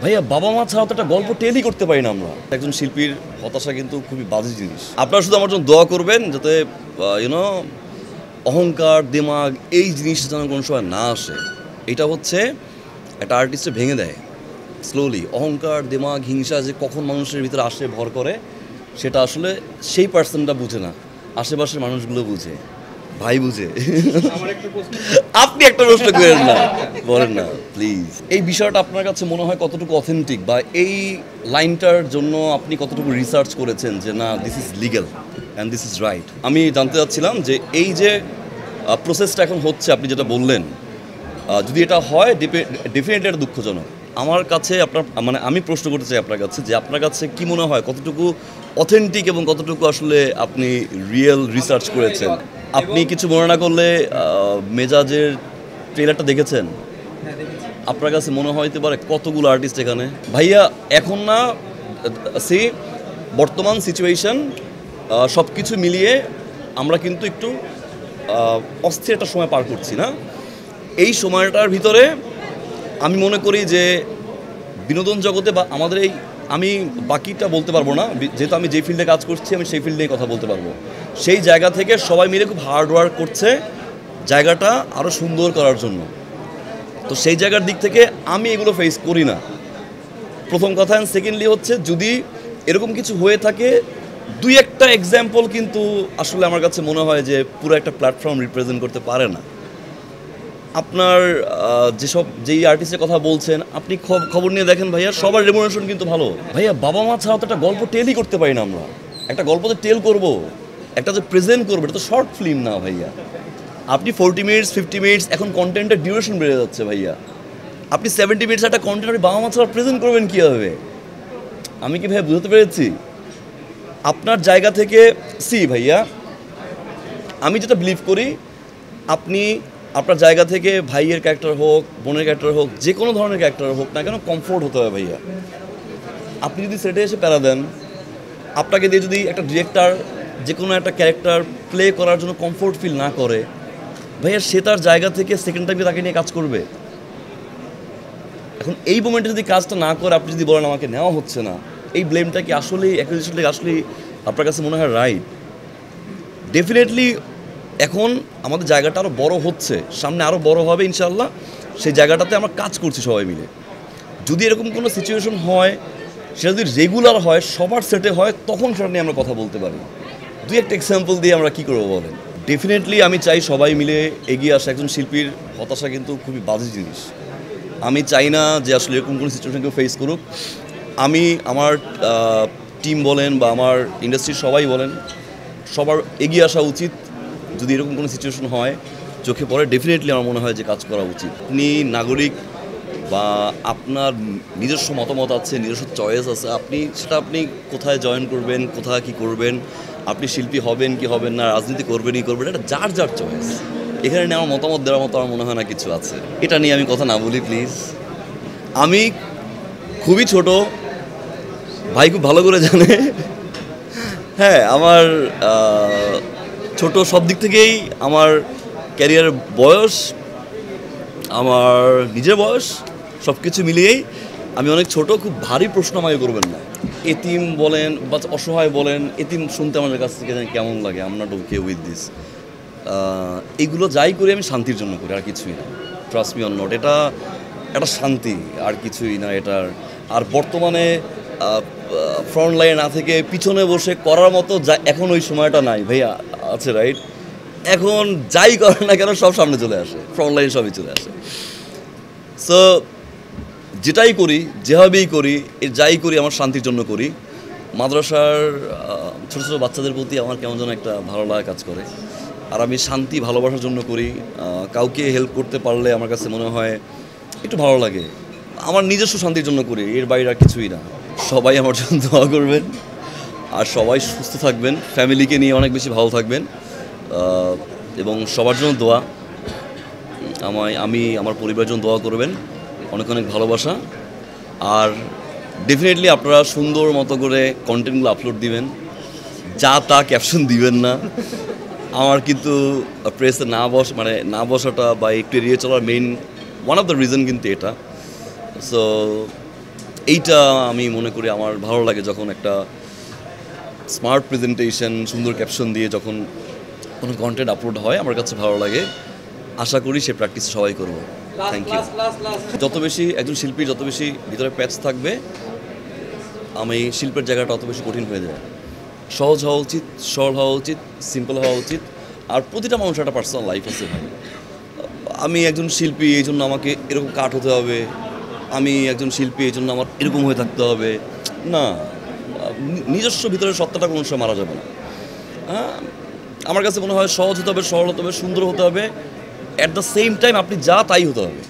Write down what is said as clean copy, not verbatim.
ভাইয়া বাবা মা ছাড়া তো একটা গল্প টেলই করতে পারি না আমরা। একজন শিল্পীর হতাশা কিন্তু খুবই বাজে জিনিস। আপনারা শুধু আমার জন্য দোয়া করবেন যাতে ইউনো অহংকার দিমাগ এই জিনিসটা যেন কোনো সময় না আসে। এটা হচ্ছে একটা আর্টিস্টে ভেঙে দেয় স্লোলি। অহংকার দিমাগ হিংসা যে কখন মানুষের ভিতরে আসে ভর করে, সেটা আসলে সেই পার্সনটা বুঝে না, আশেপাশের মানুষগুলো বুঝে, ভাই বুঝে। আপনি একটা প্রশ্ন করেন না, বলেন না প্লিজ। এই বিষয়টা আপনার কাছে মনে হয় কতটুকু অথেন্টিক, বা এই লাইনটার জন্য আপনি কতটুকু রিসার্চ করেছেন যে না this is legal and this is right? আমি জানতে চাচ্ছিলাম যে এই যে প্রসেসটা এখন হচ্ছে, আপনি যেটা বললেন, যদি এটা হয় ডেফিনেটলি এটা দুঃখজনক। আমার কাছে আপনার মানে আমি প্রশ্ন করতে চাই আপনার কাছে যে আপনার কাছে কি মনে হয় কতটুকু অথেন্টিক এবং কতটুকু আসলে আপনি রিয়েল রিসার্চ করেছেন? আপনি কিছু মনে না করলে মেজাজের ট্রেলারটা দেখেছেন? আপনার কাছে মনে হইতে পারে কতগুলো আর্টিস্ট এখানে ভাইয়া এখন না সি বর্তমান সিচুয়েশন সব কিছু মিলিয়ে আমরা কিন্তু একটু অস্থির একটা সময় পার করছি না? এই সময়টার ভিতরে আমি মনে করি যে বিনোদন জগতে বা আমাদের এই, আমি বাকিটা বলতে পারবো না যেহেতু আমি যে ফিল্ডে কাজ করছি, আমি সেই ফিল্ডে কথা বলতে পারবো। সেই জায়গা থেকে সবাই মিলে খুব হার্ড ওয়ার্ক করছে জায়গাটা আরও সুন্দর করার জন্য। তো সেই জায়গার দিক থেকে আমি এগুলো ফেস করি না, প্রথম কথা। অ্যান্ড সেকেন্ডলি হচ্ছে যদি এরকম কিছু হয়ে থাকে, দুই একটা এক্সাম্পল কিন্তু আসলে আমার কাছে মনে হয় যে পুরো একটা প্ল্যাটফর্ম রিপ্রেজেন্ট করতে পারে না। আপনার যেই আর্টিস্টের কথা বলছেন, আপনি খবর নিয়ে দেখেন ভাইয়া, সবার রেমুনারেশন কিন্তু ভালো। ভাইয়া বাবা মা ছাড়া তো একটা গল্প টেলই করতে পারি না আমরা। একটা গল্প যে টেল করবো, একটা যে প্রেজেন্ট করবো, এটা তো শর্ট ফিল্ম না ভাইয়া। আপনি 40 মিনিটস 50 মিনিটস, এখন কন্টেন্টের ডিউরেশন বেড়ে যাচ্ছে ভাইয়া। আপনি 70 মিনিটস একটা কন্টেন্ট আপনি বাবা মা ছাড়া প্রেজেন্ট করবেন কীভাবে? আমি কি ভাইয়া বুঝতে পেরেছি? আপনার জায়গা থেকে ভাইয়া, আমি যেটা বিলিভ করি, আপনি আপনার জায়গা থেকে ভাইয়ের ক্যারেক্টার হোক, বোনের ক্যারেক্টার হোক, যে কোনো ধরনের ক্যারেক্টার হোক না কেন, কমফোর্ট হতে হবে ভাইয়া। আপনি যদি সেটে এসে প্যারা দেন, আপনাকে দিয়ে যদি একটা ডিরেক্টর যে কোনো একটা ক্যারেক্টার প্লে করার জন্য কমফোর্ট ফিল না করে, ভাইয়া সে তার জায়গা থেকে সেকেন্ড টাইমে তাকে নিয়ে কাজ করবে? এখন এই মোমেন্টে যদি কাজটা না করে আপনি যদি বলেন আমাকে নেওয়া হচ্ছে না, এই ব্লেমটা কি আসলে অ্যাকুজিশনটা আসলে আপনার কাছে মনে হয় রাইট? ডেফিনেটলি এখন আমাদের জায়গাটা আরও বড় হচ্ছে, সামনে আরও বড় হবে ইনশাল্লাহ। সেই জায়গাটাতে আমরা কাজ করছি সবাই মিলে। যদি এরকম কোনো সিচুয়েশন হয়, সেটা যদি রেগুলার হয়, সবার সেটে হয়, তখন সেটা নিয়ে আমরা কথা বলতে পারি। দুই একটা এক্সাম্পল দিয়ে আমরা কী করবো বলেন? ডেফিনেটলি আমি চাই সবাই মিলে এগিয়ে আসা। একজন শিল্পীর হতাশা কিন্তু খুবই বাজে জিনিস। আমি চাই না যে আসলে এরকম কোনো সিচুয়েশন কেউ ফেস করুক। আমি আমার টিম বলেন বা আমার ইন্ডাস্ট্রির সবাই বলেন, সবার এগিয়ে আসা উচিত। যদি এরকম কোনো সিচুয়েশন হয়, চোখে পড়ে, ডেফিনেটলি আমার মনে হয় যে কাজ করা উচিত। আপনি নাগরিক বা আপনার নিজস্ব মতামত আছে, নিজস্ব চয়েস আছে, আপনি কোথায় জয়েন করবেন, কোথায় কি করবেন, আপনি শিল্পী হবেন কি হবেন না, রাজনীতি করবেন কি করবেন, এটা যার যার চয়েস। এখানে নিয়ে আমার মতামত দেওয়ার মতো আমার মনে হয় না কিছু আছে। এটা নিয়ে আমি কথা না বলি প্লিজ। আমি খুবই ছোট, ভাই খুব ভালো করে জানে। হ্যাঁ, আমার ছোট সব দিক থেকেই, আমার ক্যারিয়ারের বয়স, আমার নিজের বয়স, সব কিছু মিলিয়েই আমি অনেক ছোট। খুব ভারী প্রশ্ন আমাকে করবেন না। এতিম বলেন বা অসহায় বলেন, এতিম শুনতে আমাদের কাছ থেকে কেমন লাগে, I am not okay with this. এগুলো যাই করি আমি শান্তির জন্য করি, আর কিছুই না। ট্রাস্ট মি অর নট, এটা একটা শান্তি, আর কিছুই না এটার। আর বর্তমানে ফ্রন্ট লাইনে না থেকে পিছনে বসে করার মতো এখন ওই সময়টা নাই ভাইয়া। আছে রাইট? এখন যাই করে না কেন সব সামনে চলে আসে, ফ্রন্ট লাইন সবই চলে আসে। সো যেটাই করি, যেভাবেই করি, যাই করি আমার শান্তির জন্য করি। মাদ্রাসার ছোটো ছোটো বাচ্চাদের প্রতি আমার কেমন যেন একটা ভালো লাগা কাজ করে, আর আমি শান্তি ভালোবাসার জন্য করি। কাউকে হেল্প করতে পারলে আমার কাছে মনে হয় একটু ভালো লাগে। আমার নিজস্ব শান্তির জন্য করি, এর বাইরে আর কিছুই না। সবাই আমার জন্য দোয়া করবেন, আর সবাই সুস্থ থাকবেন, ফ্যামিলিকে নিয়ে অনেক বেশি ভালো থাকবেন, এবং সবার জন্য দোয়া। আমি আমার পরিবারের জন্য দোয়া করবেন, অনেক অনেক ভালোবাসা। আর ডেফিনেটলি আপনারা সুন্দর মতো করে কন্টেন্টগুলো আপলোড দিবেন, যা তা ক্যাপশন দিবেন না। আমার কিন্তু প্রেসে না বসাটা বা একটু এড়িয়ে চলার main one of the reason কিন্তু এটা। সো এইটা আমি মনে করি আমার ভালো লাগে যখন একটা স্মার্ট প্রেজেন্টেশন সুন্দর ক্যাপশন দিয়ে যখন কোনো কন্টেন্ট আপলোড হয় আমার কাছে ভালো লাগে। আশা করি সে প্র্যাকটিস সবাই করবো। Thank you. যত বেশি একজন শিল্পীর যত বেশি ভিতরে প্যাচ থাকবে আমি শিল্পের জায়গাটা অত বেশি কঠিন হয়ে যায়। সহজ হওয়া উচিত, সরল হওয়া উচিত, সিম্পল হওয়া উচিত। আর প্রতিটা মানুষের একটা পার্সোনাল লাইফ আছে ভাই। আমি একজন শিল্পী এই জন্য আমাকে এরকম কাট হতে হবে, আমি একজন শিল্পী এই জন্য আমার এরকম হয়ে থাকতে হবে না। নিজস্ব ভিতরে সত্তাটা কোনো সময় মারা যাবে না। হ্যাঁ, আমার কাছে মনে হয় সহজ হতে হবে, সরল হতে হবে, সুন্দর হতে হবে, অ্যাট দ্য সেম টাইম আপনি যা তাই হতে হবে।